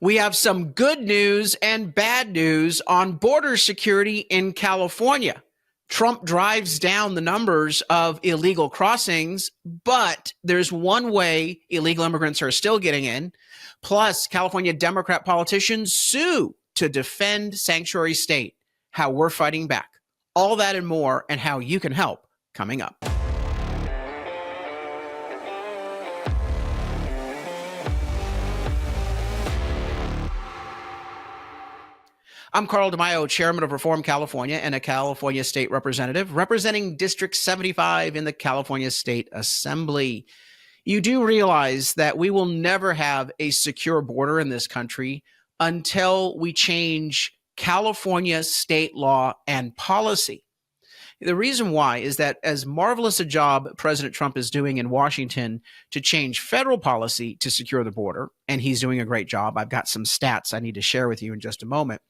We have some good news and bad news on border security in California. Trump drives down the numbers of illegal crossings, but there's one way illegal immigrants are still getting in. Plus, California Democrat politicians sue to defend sanctuary state. How we're fighting back. All that and more, and how you can help, coming up. I'm Carl DeMaio, chairman of Reform California and a California state representative representing District 75 in the California State Assembly. You do realize that we will never have a secure border in this country until we change California state law and policy. The reason why is that as marvelous a job President Trump is doing in Washington to change federal policy to secure the border, and he's doing a great job. I've got some stats I need to share with you in just a moment.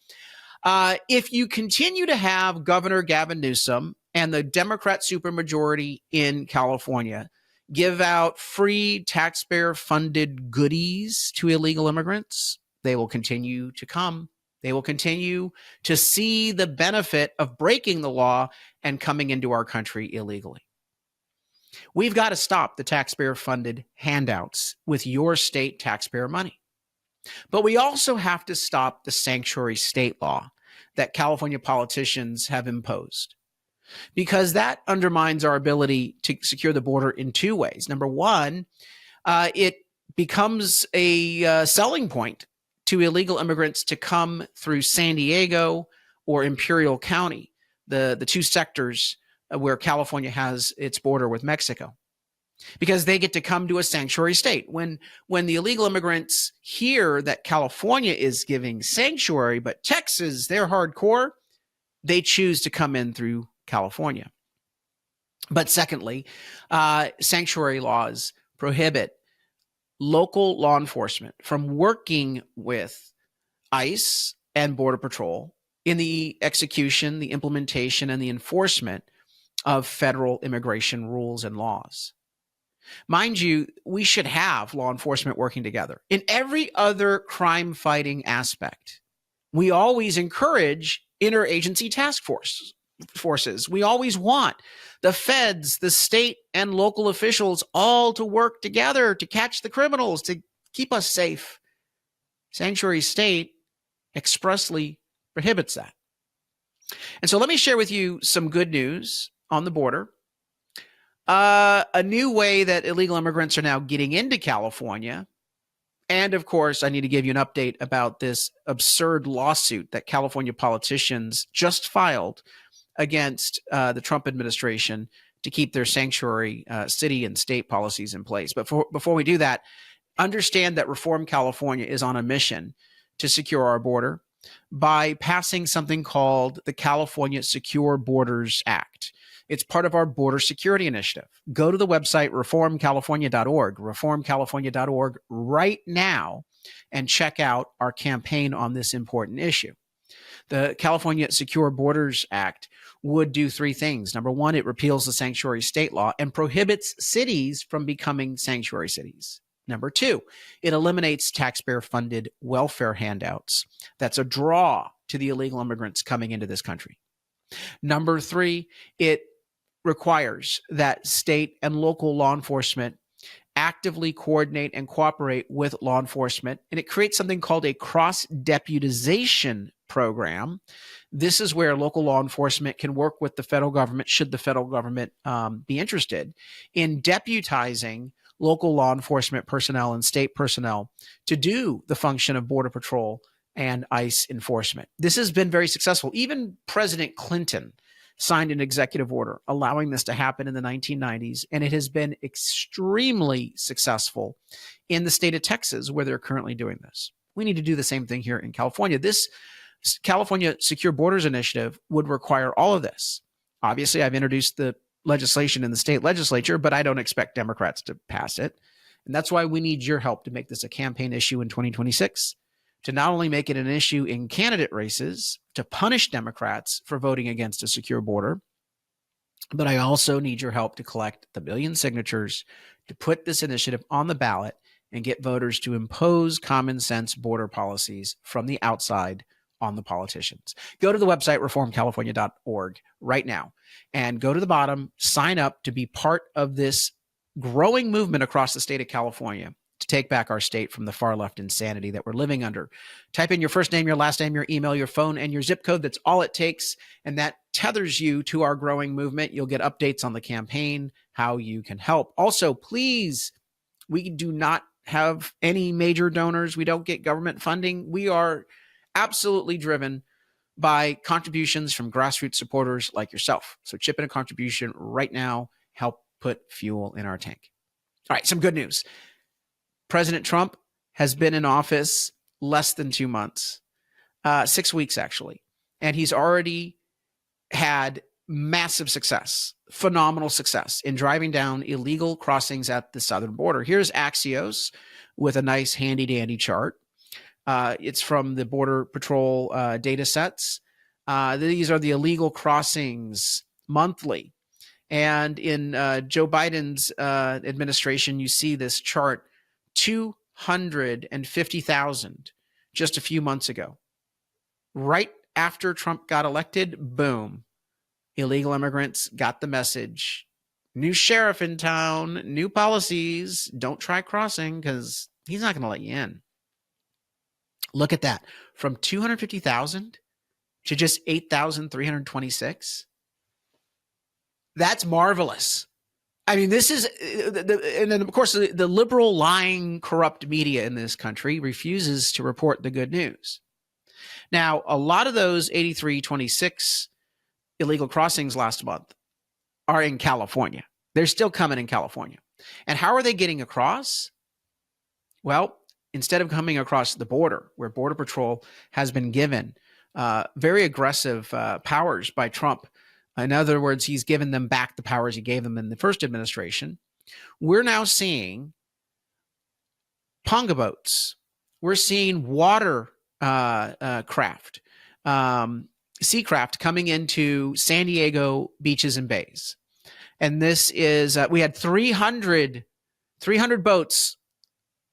If you continue to have Governor Gavin Newsom and the Democrat supermajority in California give out free taxpayer-funded goodies to illegal immigrants, they will continue to come. They will continue to see the benefit of breaking the law and coming into our country illegally. We've got to stop the taxpayer-funded handouts with your state taxpayer money. But we also have to stop the sanctuary state law that California politicians have imposed, because that undermines our ability to secure the border in two ways. Number one, it becomes a selling point to illegal immigrants to come through San Diego or Imperial County, the two sectors where California has its border with Mexico, because they get to come to a sanctuary state. When the illegal immigrants hear that California is giving sanctuary, but Texas, they're hardcore, they choose to come in through California. But secondly, sanctuary laws prohibit local law enforcement from working with ICE and Border Patrol in the execution, the implementation, and the enforcement of federal immigration rules and laws. Mind you, we should have law enforcement working together. In every other crime-fighting aspect, we always encourage interagency task forces. We always want the feds, the state and local officials all to work together to catch the criminals, to keep us safe. Sanctuary state expressly prohibits that. And so let me share with you some good news on the border. A new way that illegal immigrants are now getting into California. And of course, I need to give you an update about this absurd lawsuit that California politicians just filed against the Trump administration to keep their sanctuary city and state policies in place. But before we do that, understand that Reform California is on a mission to secure our border by passing something called the California Secure Borders Act. It's part of our border security initiative. Go to the website reformcalifornia.org, reformcalifornia.org right now, and check out our campaign on this important issue. The California Secure Borders Act would do three things. Number one, it repeals the sanctuary state law and prohibits cities from becoming sanctuary cities. Number two, it eliminates taxpayer-funded welfare handouts. That's a draw to the illegal immigrants coming into this country. Number three, it requires that state and local law enforcement actively coordinate and cooperate with law enforcement, and it creates something called a cross-deputization program. This is where local law enforcement can work with the federal government, should the federal government be interested, in deputizing local law enforcement personnel and state personnel to do the function of Border Patrol and ICE enforcement. This has been very successful. Even President Clinton signed an executive order allowing this to happen in the 1990s, and it has been extremely successful in the state of Texas, where they're currently doing this. We need to do the same thing here in California. This California Secure Borders Initiative would require all of this. Obviously, I've introduced the legislation in the state legislature, but I don't expect Democrats to pass it. And that's why we need your help to make this a campaign issue in 2026. To not only make it an issue in candidate races, to punish Democrats for voting against a secure border, but I also need your help to collect the 1 million signatures to put this initiative on the ballot and get voters to impose common sense border policies from the outside on the politicians. Go to the website reformcalifornia.org right now and go to the bottom, sign up to be part of this growing movement across the state of California to take back our state from the far left insanity that we're living under. Type in your first name, your last name, your email, your phone, and your zip code. That's all it takes. And that tethers you to our growing movement. You'll get updates on the campaign, how you can help. Also, please, we do not have any major donors. We don't get government funding. We are absolutely driven by contributions from grassroots supporters like yourself. So chip in a contribution right now. Help put fuel in our tank. All right, some good news. President Trump has been in office less than 2 months, 6 weeks actually, and he's already had massive success, phenomenal success in driving down illegal crossings at the southern border. Here's Axios with a nice handy dandy chart. It's from the Border Patrol data sets. These are the illegal crossings monthly. And in Joe Biden's administration, you see this chart, 250,000 just a few months ago. Right after Trump got elected, boom, illegal immigrants got the message. New sheriff in town, new policies, don't try crossing because he's not going to let you in. Look at that. From 250,000 to just 8,326. That's marvelous. I mean, this is, and then of course, the liberal, lying, corrupt media in this country refuses to report the good news. Now, a lot of those 8,326 illegal crossings last month are in California. They're still coming in California. And how are they getting across? Well, instead of coming across the border, where Border Patrol has been given very aggressive powers by Trump. In other words, he's given them back the powers he gave them in the first administration. We're now seeing ponga boats. We're seeing water craft, seacraft coming into San Diego beaches and bays. And this is, we had 300 boats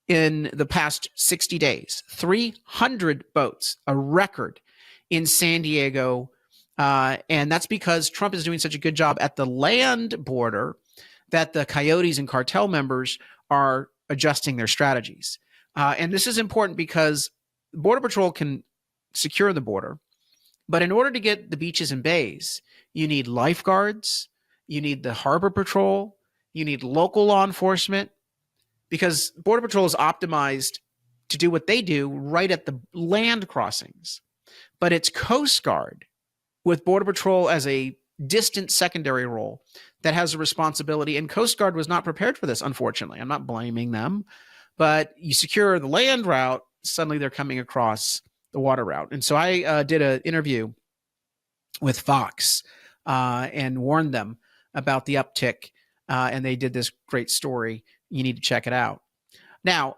in the past 60 days, 300 boats, a record in San Diego. And that's because Trump is doing such a good job at the land border that the coyotes and cartel members are adjusting their strategies. And this is important because Border Patrol can secure the border, but in order to get the beaches and bays, you need lifeguards, you need the Harbor Patrol, you need local law enforcement, because Border Patrol is optimized to do what they do right at the land crossings. But it's Coast Guard with Border Patrol as a distant secondary role that has a responsibility. And Coast Guard was not prepared for this, unfortunately. I'm not blaming them. But you secure the land route, suddenly they're coming across the water route. And so I did an interview with Fox and warned them about the uptick. And they did this great story. You need to check it out. Now,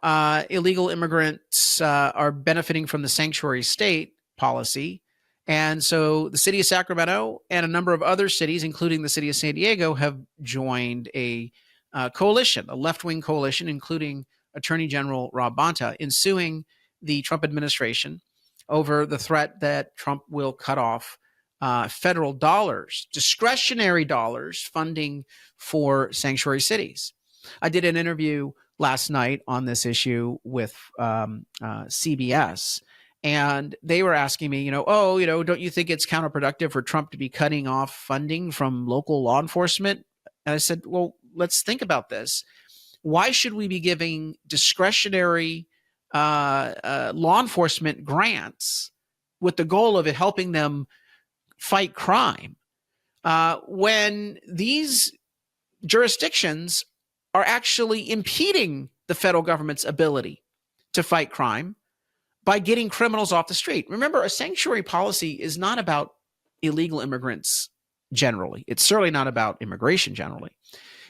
illegal immigrants are benefiting from the sanctuary state policy. And so the city of Sacramento and a number of other cities, including the city of San Diego, have joined a coalition, a left-wing coalition, including Attorney General Rob Bonta, in suing the Trump administration over the threat that Trump will cut off federal dollars, discretionary dollars, funding for sanctuary cities. I did an interview last night on this issue with CBS, and they were asking me, don't you think it's counterproductive for Trump to be cutting off funding from local law enforcement? And I said, well, let's think about this. Why should we be giving discretionary law enforcement grants with the goal of it helping them fight crime when these jurisdictions are actually impeding the federal government's ability to fight crime by getting criminals off the street? Remember, a sanctuary policy is not about illegal immigrants generally. It's certainly not about immigration generally.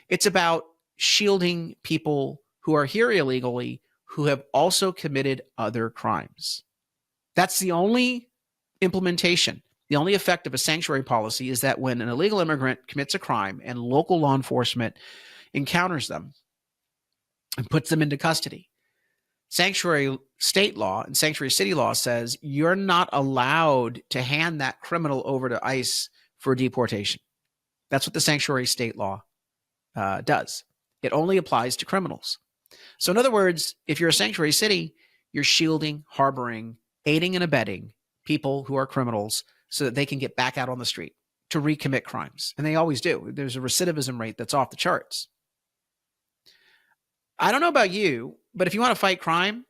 It's about shielding people who are here illegally who have also committed other crimes. That's the only implementation. The only effect of a sanctuary policy is that when an illegal immigrant commits a crime and local law enforcement encounters them and puts them into custody, Sanctuary state law and sanctuary city law says you're not allowed to hand that criminal over to ICE for deportation. That's what the sanctuary state law does. It only applies to criminals. So in other words, if you're a sanctuary city, you're shielding, harboring, aiding and abetting people who are criminals so that they can get back out on the street to recommit crimes. And they always do. There's a recidivism rate that's off the charts. I don't know about you, but if you want to fight crime,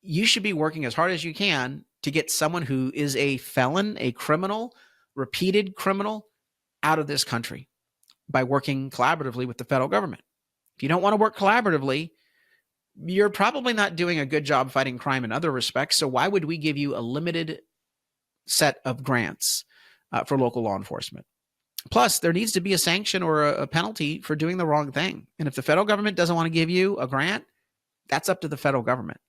you should be working as hard as you can to get someone who is a felon, a criminal, repeated criminal out of this country by working collaboratively with the federal government. If you don't want to work collaboratively, you're probably not doing a good job fighting crime in other respects. So why would we give you a limited set of grants for local law enforcement? Plus, there needs to be a sanction or a penalty for doing the wrong thing. And if the federal government doesn't want to give you a grant, that's up to the federal government.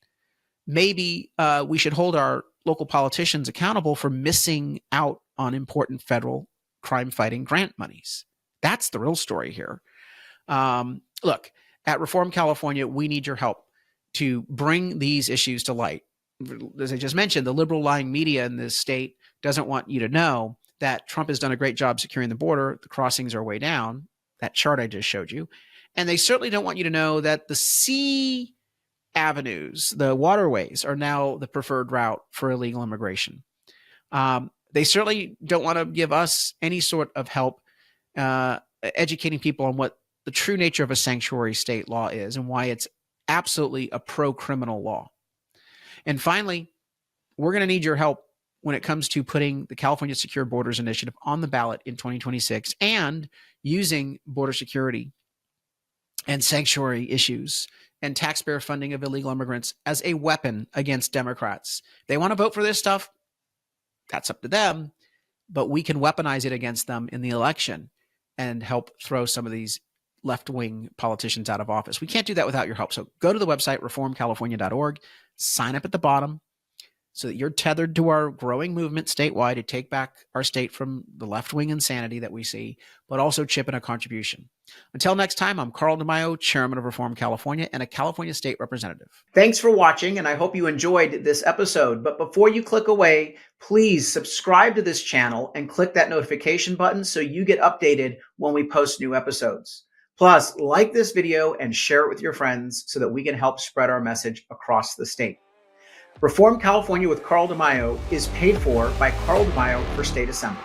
Maybe we should hold our local politicians accountable for missing out on important federal crime-fighting grant monies. That's the real story here. Look, at Reform California, we need your help to bring these issues to light. As I just mentioned, the liberal lying media in this state doesn't want you to know that Trump has done a great job securing the border. The crossings are way down, that chart I just showed you. And they certainly don't want you to know that the sea avenues, the waterways, are now the preferred route for illegal immigration. They certainly don't want to give us any sort of help educating people on what the true nature of a sanctuary state law is and why it's absolutely a pro-criminal law. And finally, we're going to need your help when it comes to putting the California Secure Borders Initiative on the ballot in 2026 and using border security and sanctuary issues and taxpayer funding of illegal immigrants as a weapon against Democrats. They want to vote for this stuff. That's up to them, but we can weaponize it against them in the election and help throw some of these left-wing politicians out of office. We can't do that without your help. So go to the website, reformcalifornia.org, sign up at the bottom so that you're tethered to our growing movement statewide to take back our state from the left-wing insanity that we see, but also chip in a contribution. Until next time, I'm Carl DeMaio, Chairman of Reform California and a California State Representative. Thanks for watching, and I hope you enjoyed this episode. But before you click away, please subscribe to this channel and click that notification button so you get updated when we post new episodes. Plus, like this video and share it with your friends so that we can help spread our message across the state. Reform California with Carl DeMaio is paid for by Carl DeMaio for State Assembly.